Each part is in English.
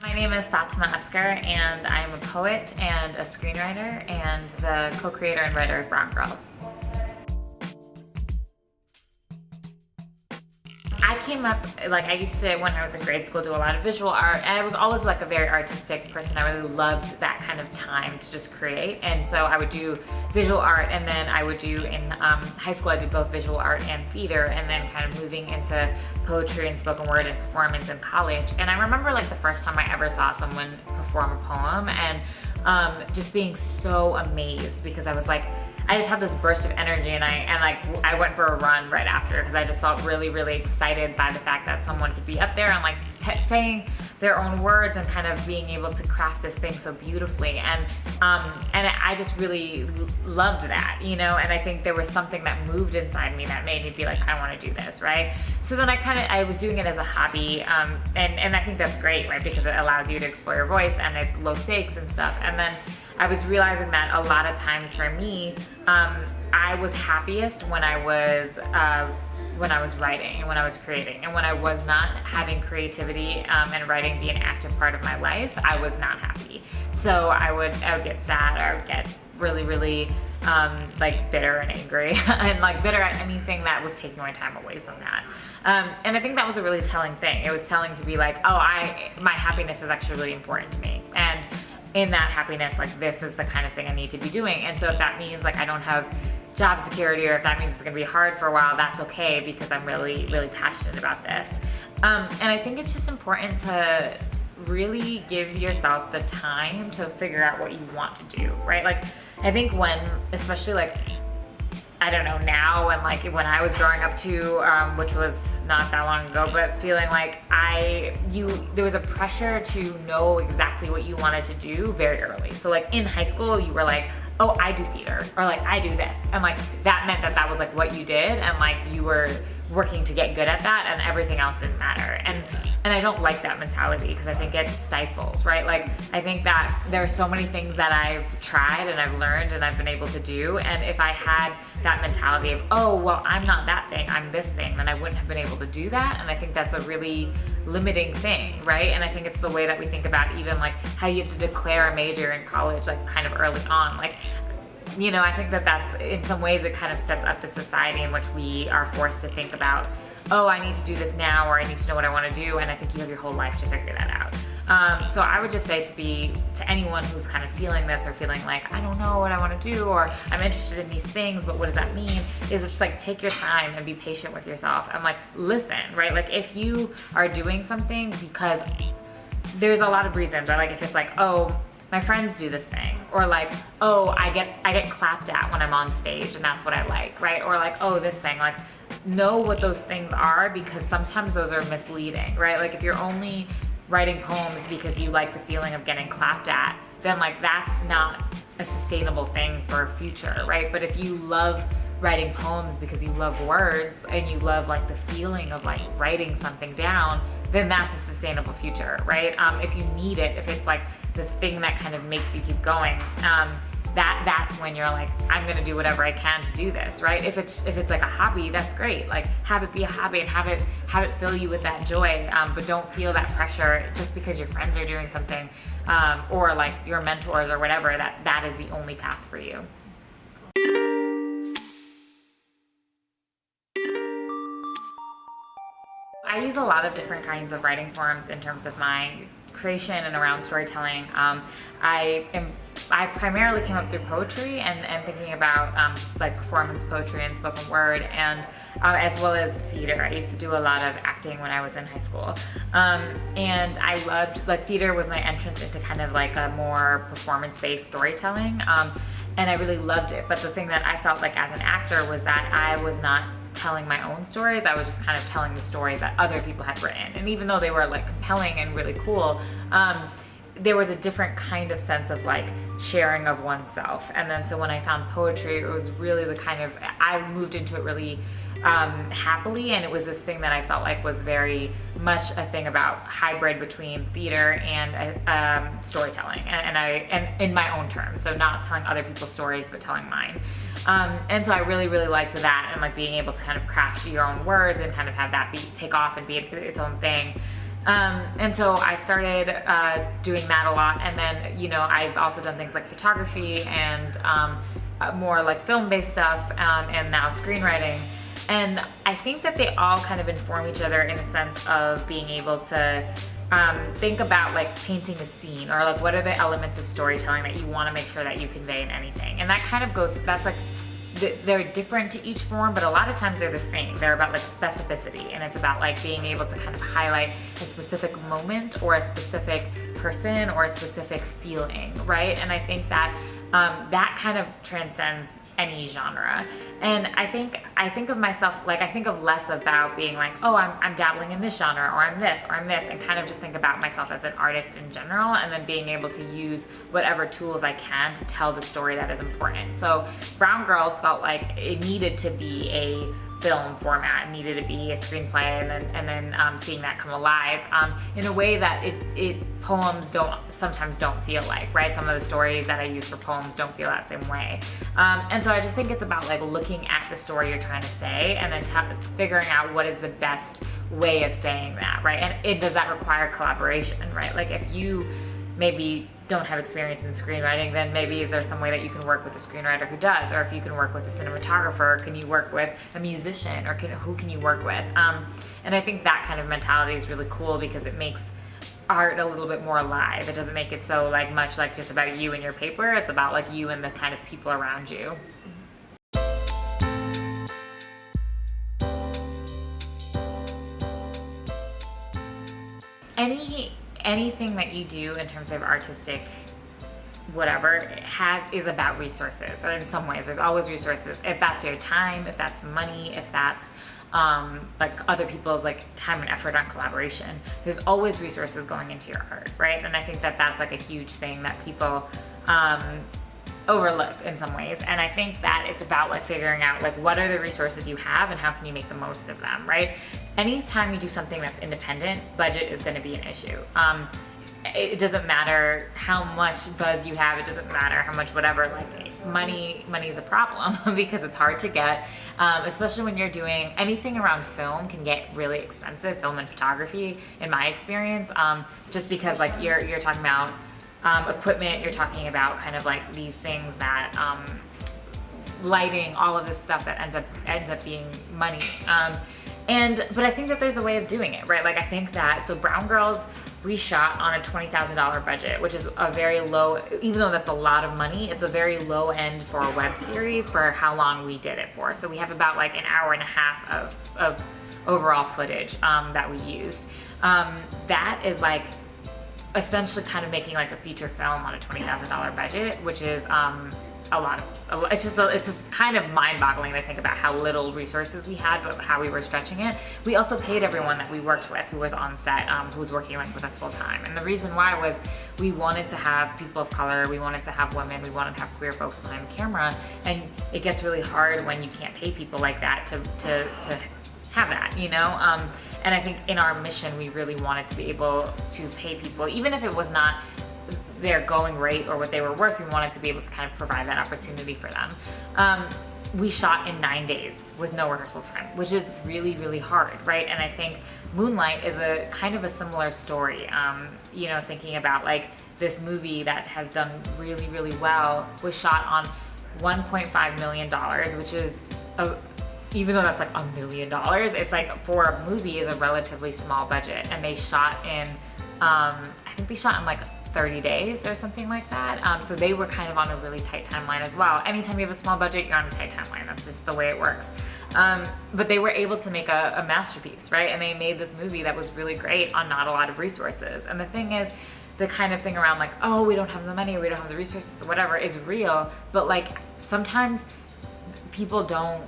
My name is Fatimah Asghar, and I'm a poet and a screenwriter and the co-creator and writer of Brown Girls. I came up, I used to, when I was in grade school, do a lot of visual art, and I was always a very artistic person. I really loved that kind of time to just create, and so I would do visual art, and then I would do, in high school, I did both visual art and theater, and then kind of moving into poetry and spoken word and performance in college. And I remember the first time I ever saw someone perform a poem, and just being so amazed, because I was I just had this burst of energy, and I went for a run right after, because I just felt really, really excited by the fact that someone could be up there and saying their own words and kind of being able to craft this thing so beautifully. And I just really loved that, and I think there was something that moved inside me that made me be I want to do this, right? So then I was doing it as a hobby, and I think that's great, right? Because it allows you to explore your voice, and it's low stakes and stuff. And then I was realizing that a lot of times for me, I was happiest when I was writing and when I was creating. And when I was not having creativity and writing be an active part of my life, I was not happy. So I would get sad, or I would get really, really bitter and angry and bitter at anything that was taking my time away from that. And I think that was a really telling thing. It was telling to be my happiness is actually really important to me. And in that happiness, this is the kind of thing I need to be doing. And so if that means I don't have job security, or if that means it's gonna be hard for a while, that's okay, because I'm really, really passionate about this. And I think it's just important to really give yourself the time to figure out what you want to do, right? I think especially I don't know, now and when I was growing up too, which was not that long ago, but feeling there was a pressure to know exactly what you wanted to do very early. So in high school, you were oh, I do theater, or I do this, and that meant that was what you did, and you were working to get good at that, and everything else didn't matter. And I don't like that mentality, because I think it stifles, right? I think that there are so many things that I've tried and I've learned and I've been able to do, and if I had that mentality of, oh, well, I'm not that thing, I'm this thing, then I wouldn't have been able to do that. And I think that's a really limiting thing, right? And I think it's the way that we think about even how you have to declare a major in college, kind of early on. I think that's, in some ways, it kind of sets up the society in which we are forced to think about, oh, I need to do this now, or I need to know what I want to do, and I think you have your whole life to figure that out. So I would just say to anyone who's kind of feeling this, or feeling I don't know what I want to do, or I'm interested in these things, but what does that mean, is just take your time and be patient with yourself, and listen, right? If you are doing something because there's a lot of reasons, right? If it's oh, my friends do this thing, or oh, I get clapped at when I'm on stage, and that's what I like, right? Or oh, this thing, know what those things are, because sometimes those are misleading, right? If you're only writing poems because you like the feeling of getting clapped at, then that's not a sustainable thing for a future, right? But if you love writing poems because you love words, and you love the feeling of writing something down, then that's a sustainable future, right? If you need it, if it's the thing that kind of makes you keep going, that's when you're I'm gonna do whatever I can to do this, right? If it's a hobby, that's great. Have it be a hobby, and have it fill you with that joy, but don't feel that pressure just because your friends are doing something, or your mentors or whatever, that is the only path for you. I use a lot of different kinds of writing forms in terms of my creation and around storytelling. I primarily came up through poetry and thinking about performance poetry and spoken word, and as well as theater. I used to do a lot of acting when I was in high school, and I loved theater was my entrance into kind of a more performance-based storytelling, and I really loved it. But the thing that I felt as an actor was that I was not telling my own stories. I was just kind of telling the stories that other people had written, and even though they were compelling and really cool, there was a different kind of sense of sharing of oneself. And then so when I found poetry, it was really the kind of, I moved into it really happily, and it was this thing that I felt was very much a thing about hybrid between theater and storytelling, and in my own terms, so not telling other people's stories but telling mine. And so I really, really liked that, and being able to kind of craft your own words and kind of have that take off and be its own thing. And so I started doing that a lot. And then, you know, I've also done things like photography and more like film-based stuff, and now screenwriting. And I think that they all kind of inform each other in a sense of being able to think about like painting a scene, or like what are the elements of storytelling that you want to make sure that you convey in anything. And that kind of goes, that's like, they're different to each form, but a lot of times they're the same. They're about like specificity, and it's about like being able to kind of highlight a specific moment or a specific person or a specific feeling, right? And I think that that kind of transcends any genre. And I think of myself, like I think of less about being like, oh, I'm dabbling in this genre, or I'm this, and kind of just think about myself as an artist in general, and then being able to use whatever tools I can to tell the story that is important. So Brown Girls felt like it needed to be a film format, needed to be a screenplay, and then seeing that come alive in a way that poems sometimes don't feel like, right? Some of the stories that I use for poems don't feel that same way. And so I just think it's about like looking at the story you're trying to say, and then figuring out what is the best way of saying that, right? And does that require collaboration, right? Like if you maybe don't have experience in screenwriting, then maybe is there some way that you can work with a screenwriter who does? Or if you can work with a cinematographer, can you work with a musician, or who can you work with? And I think that kind of mentality is really cool because it makes art a little bit more alive. It doesn't make it so like much like just about you and your paper. It's about like you and the kind of people around you. Anything that you do in terms of artistic whatever is about resources, or in some ways there's always resources. If that's your time, if that's money, if that's like other people's like time and effort on collaboration, there's always resources going into your art, right? And I think that that's like a huge thing that people overlook in some ways. And I think that it's about like figuring out like what are the resources you have and how can you make the most of them, right? Anytime you do something that's independent, budget is going to be an issue. It doesn't matter how much buzz you have, it doesn't matter how much whatever, like money is a problem because it's hard to get, especially when you're doing anything around film can get really expensive, film and photography in my experience, just because like you're talking about equipment, you're talking about kind of like these things that lighting, all of this stuff that ends up being money. But I think that there's a way of doing it, right? Like I think that, so Brown Girls, we shot on a $20,000 budget, which is a very low, even though that's a lot of money, it's a very low end for a web series for how long we did it for. So we have about like an hour and a half of overall footage that we used. That is like essentially kind of making like a feature film on a $20,000 budget, which is it's just kind of mind-boggling to think about how little resources we had, but how we were stretching it. We also paid everyone that we worked with who was on set, who was working like with us full time. And the reason why was we wanted to have people of color, we wanted to have women, we wanted to have queer folks behind the camera. And it gets really hard when you can't pay people like that to have that, you know? And I think in our mission, we really wanted to be able to pay people, even if it was not their going rate or what they were worth, we wanted to be able to kind of provide that opportunity for them. We shot in 9 days with no rehearsal time, which is really, really hard, right? And I think Moonlight is a kind of a similar story. You know, thinking about like this movie that has done really, really well was shot on $1.5 million, which is even though that's like $1 million, it's like for a movie is a relatively small budget. And they shot in, I think they shot in like 30 days or something like that. So they were kind of on a really tight timeline as well. Anytime you have a small budget, you're on a tight timeline. That's just the way it works. But they were able to make a masterpiece, right? And they made this movie that was really great on not a lot of resources. And the thing is, the kind of thing around like, oh, we don't have the money, or we don't have the resources, or whatever, is real. But like sometimes people don't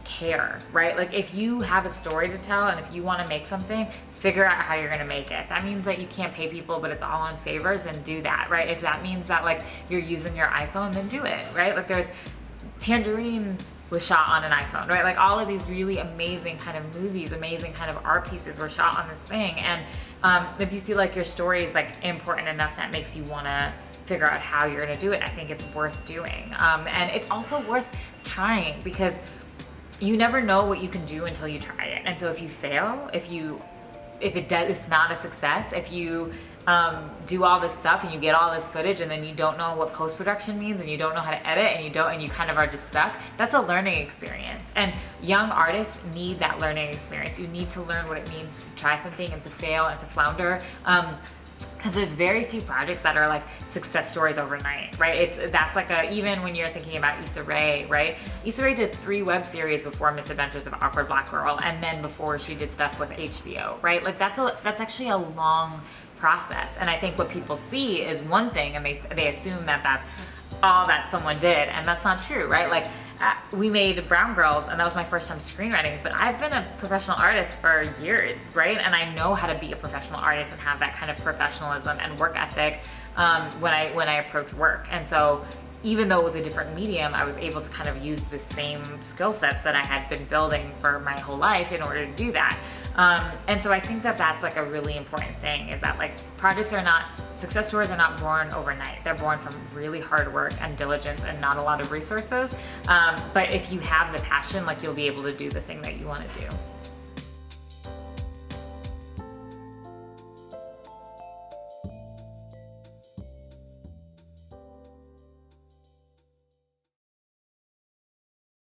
care, right? Like if you have a story to tell and if you want to make something, figure out how you're going to make it. If that means that you can't pay people but it's all on favors, then do that, right? If that means that like you're using your iPhone, then do it, right? Like there's Tangerine was shot on an iPhone, right? Like all of these really amazing kind of movies, amazing kind of art pieces were shot on this thing. And if you feel like your story is like important enough that makes you want to figure out how you're going to do it, I think it's worth doing. And it's also worth trying because you never know what you can do until you try it. And so if you fail, if you it's not a success. If you do all this stuff and you get all this footage and then you don't know what post-production means and you don't know how to edit and you kind of are just stuck, that's a learning experience. And young artists need that learning experience. You need to learn what it means to try something and to fail and to flounder. Because there's very few projects that are like success stories overnight, right? That's like even when you're thinking about Issa Rae, right? Issa Rae did 3 web series before Misadventures of Awkward Black Girl, and then before she did stuff with HBO, right? Like that's actually a long process. And I think what people see is one thing, and they assume that that's all that someone did, and that's not true, right? Like we made Brown Girls, and that was my first time screenwriting, but I've been a professional artist for years, right? And I know how to be a professional artist and have that kind of professionalism and work ethic when I approach work. And so even though it was a different medium, I was able to kind of use the same skill sets that I had been building for my whole life in order to do that. And so I think that that's like a really important thing, is that like success stories are not born overnight. They're born from really hard work and diligence and not a lot of resources. But if you have the passion, like you'll be able to do the thing that you want to do.